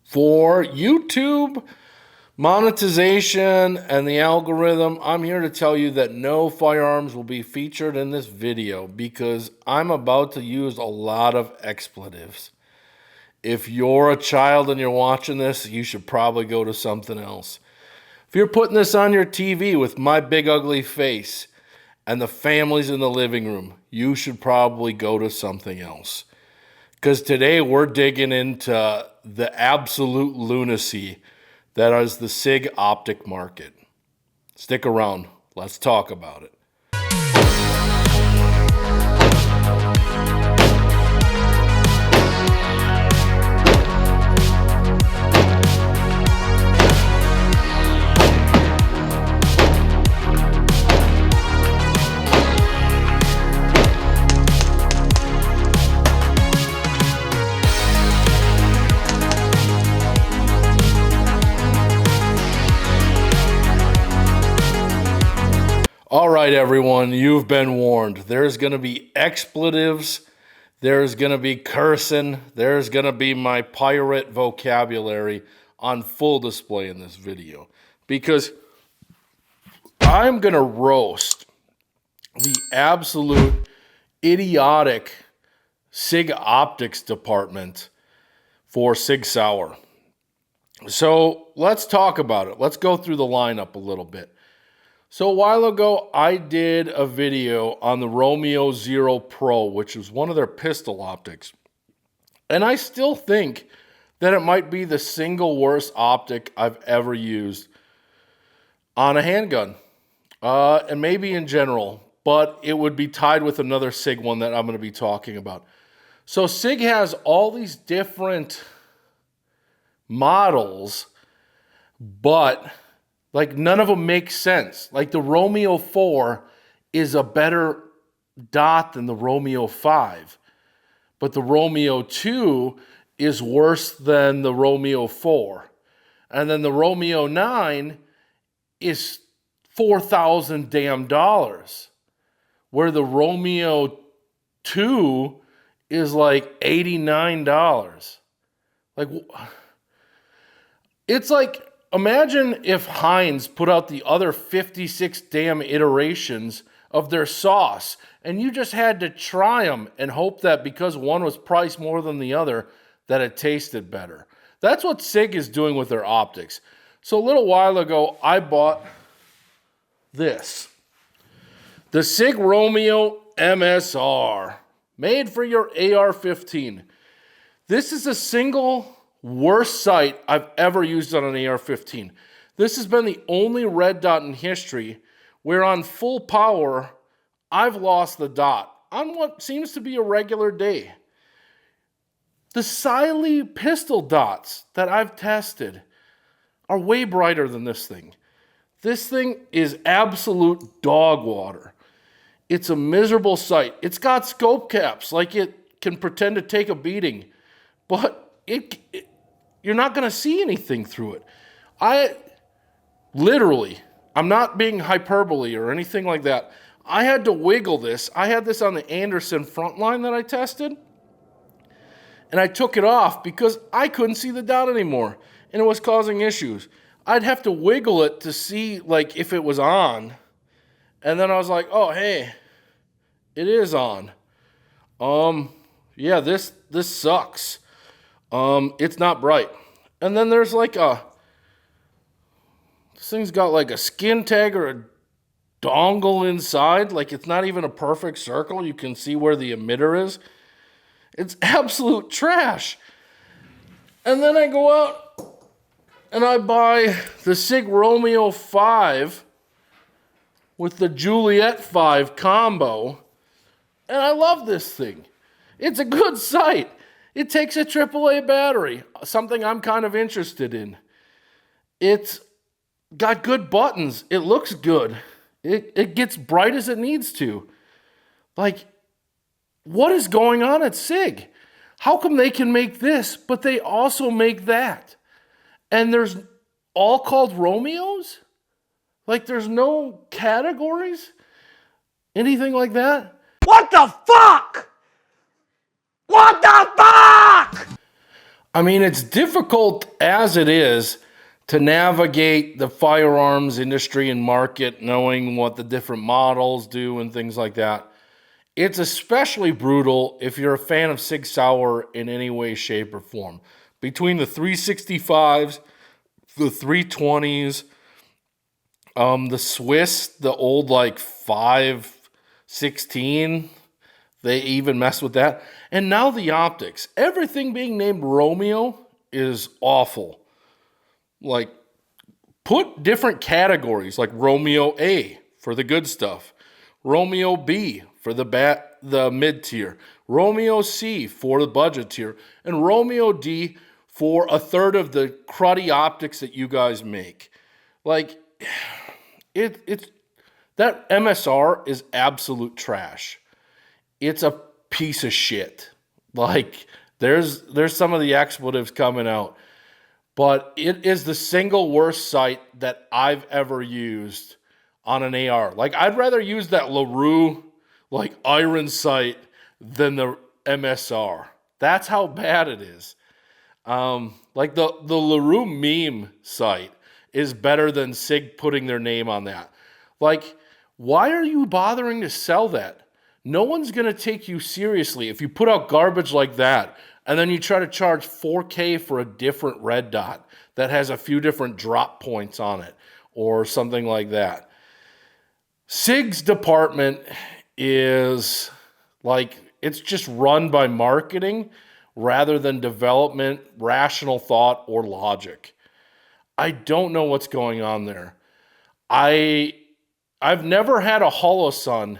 For YouTube monetization and the algorithm, I'm here to tell you that no firearms will be featured in this video because I'm about to use a lot of expletives. If you're a child and you're watching this, you should probably go to something else. If you're putting this on your TV with my big ugly face and the families in the living room, you should probably go to something else. Because today we're digging into the absolute lunacy that is the Sig optic market. Stick around. Let's talk about it. All right, everyone, you've been warned. There's going to be expletives. There's going to be cursing. There's going to be my pirate vocabulary on full display in this video. Because I'm going to roast the absolute idiotic Sig Optics department for Sig Sauer. So let's talk about it. Let's go through the lineup a little bit. So a while ago, I did a video on the Romeo Zero Pro, which was one of their pistol optics. And I still think that it might be the single worst optic I've ever used on a handgun. And maybe in general, but it would be tied with another Sig one that I'm going to be talking about. So Sig has all these different models, but like none of them make sense. Like the Romeo 4 is a better dot than the Romeo 5. But the Romeo 2 is worse than the Romeo 4. And then the Romeo 9 is $4,000 damn dollars. Where the Romeo 2 is like $89. Like, it's like, imagine if Heinz put out the other 56 damn iterations of their sauce and you just had to try them and hope that because one was priced more than the other, that it tasted better. That's what Sig is doing with their optics. So a little while ago, I bought this. The Sig Romeo MSR, made for your AR-15. This is a single worst sight I've ever used on an AR-15. This has been the only red dot in history where on full power, I've lost the dot on what seems to be a regular day. The Siley pistol dots that I've tested are way brighter than this thing. This thing is absolute dog water. It's a miserable sight. It's got scope caps, like it can pretend to take a beating, but you're not going to see anything through it. I'm not being hyperbole or anything like that. I had to wiggle this. I had this on the Anderson Frontline that I tested, and I took it off because I couldn't see the dot anymore, and it was causing issues. I'd have to wiggle it to see like if it was on, and then I was like, oh, hey, it is on. Yeah, this sucks. It's not bright. And then there's like this thing's got like a skin tag or a dongle inside. Like it's not even a perfect circle. You can see where the emitter is. It's absolute trash. And then I go out and I buy the Sig Romeo 5 with the Juliet 5 combo. And I love this thing. It's a good sight. It takes a AAA battery, something I'm kind of interested in. It's got good buttons. It looks good. It gets bright as it needs to. Like, what is going on at Sig? How come they can make this, but they also make that? And there's all called Romeos? Like, there's no categories? Anything like that? What the fuck? What the fuck? I mean, it's difficult as it is to navigate the firearms industry and market, knowing what the different models do and things like that. It's especially brutal if you're a fan of Sig Sauer in any way, shape, or form. Between the 365s, the 320s, the Swiss, the old like 516, they even mess with that. And now the optics. Everything being named Romeo is awful. Like, put different categories, like Romeo A for the good stuff, Romeo B for the mid tier, Romeo C for the budget tier, and Romeo D for a third of the cruddy optics that you guys make. Like, it's that MSR is absolute trash. It's a piece of shit. Like, there's some of the expletives coming out. But it is the single worst sight that I've ever used on an AR. Like, I'd rather use that LaRue, like, iron sight than the MSR. That's how bad it is. Like, the LaRue meme sight is better than Sig putting their name on that. Like, why are you bothering to sell that? No one's going to take you seriously if you put out garbage like that and then you try to charge $4K for a different red dot that has a few different drop points on it or something like that. Sig's department is like, it's just run by marketing rather than development, rational thought, or logic. I don't know what's going on there. I've never had a Holosun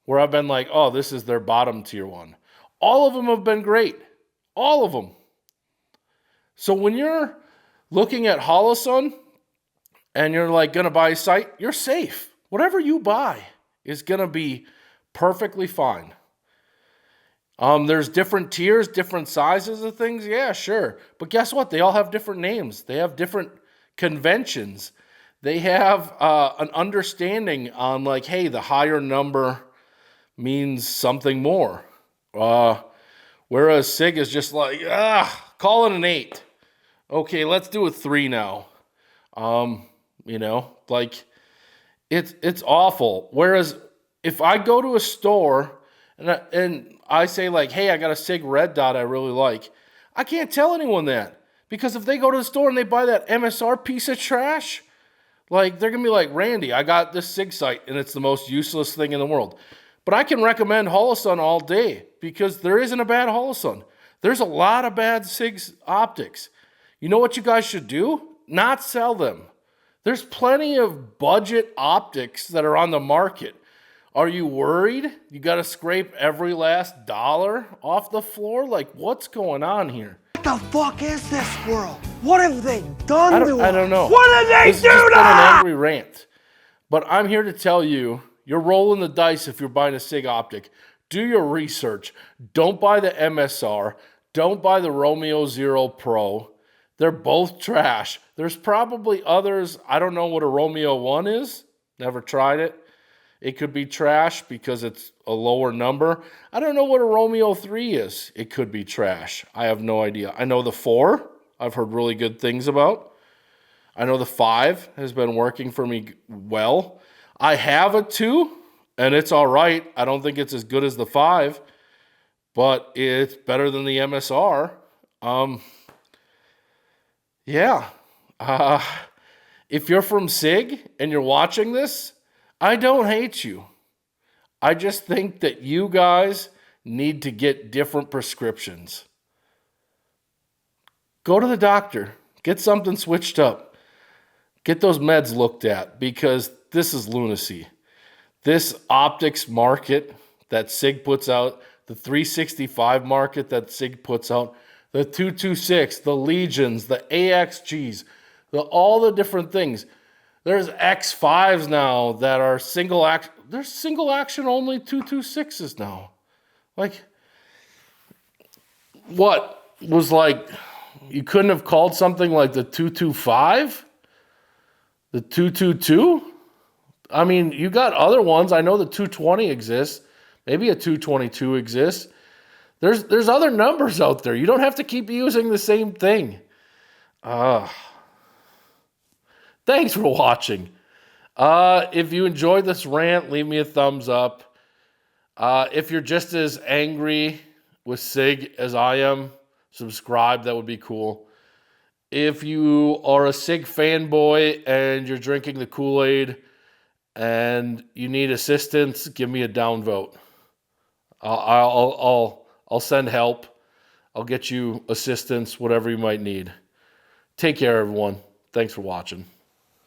where I've been like, oh, this is their bottom tier one. All of them have been great. All of them. So when you're looking at Holosun and you're like going to buy a sight, you're safe. Whatever you buy is going to be perfectly fine. There's different tiers, different sizes of things. Yeah, sure. But guess what? They all have different names. They have different conventions. They have an understanding on like, hey, the higher number means something more. Whereas Sig is just like, call it an 8. Okay, let's do a 3 now. Like, it's awful. Whereas if I go to a store and I say like, hey, I got a Sig red dot I really like, I can't tell anyone that. Because if they go to the store and they buy that MSR piece of trash, like, they're going to be like, Randy, I got this Sig sight and it's the most useless thing in the world. But I can recommend Holosun all day because there isn't a bad Holosun. There's a lot of bad Sig optics. You know what you guys should do? Not sell them. There's plenty of budget optics that are on the market. Are you worried? You got to scrape every last dollar off the floor? Like, what's going on here? What the fuck is this world? What have they done to us? I don't know. What did they This do has just to been an us? angry rant. But I'm here to tell you, you're rolling the dice if you're buying a Sig optic. Do your research. Don't buy the MSR. Don't buy the Romeo Zero Pro. They're both trash. There's probably others. I don't know what a Romeo 1 is. Never tried it. It could be trash because it's a lower number. I don't know what a Romeo 3 is. It could be trash. I have no idea. I know the 4 I've heard really good things about. I know the 5 has been working for me well. I have a 2, and it's all right. I don't think it's as good as the 5, but it's better than the MSR. If you're from Sig and you're watching this, I don't hate you. I just think that you guys need to get different prescriptions. Go to the doctor. Get something switched up. Get those meds looked at because this is lunacy. This optics market that Sig puts out, the 365 market that Sig puts out, the 226, the Legions, the AXGs, all the different things. There's X5s now that are single action. There's single action only 226s now. Like, what was like, you couldn't have called something like the 225? The 222? I mean, you got other ones. I know the 220 exists. Maybe a 222 exists. There's other numbers out there. You don't have to keep using the same thing. Thanks for watching. If you enjoyed this rant, leave me a thumbs up. If you're just as angry with Sig as I am, subscribe. That would be cool. If you are a Sig fanboy and you're drinking the Kool-Aid and you need assistance, give me a downvote. I'll send help. I'll get you assistance, whatever you might need. Take care, everyone. Thanks for watching.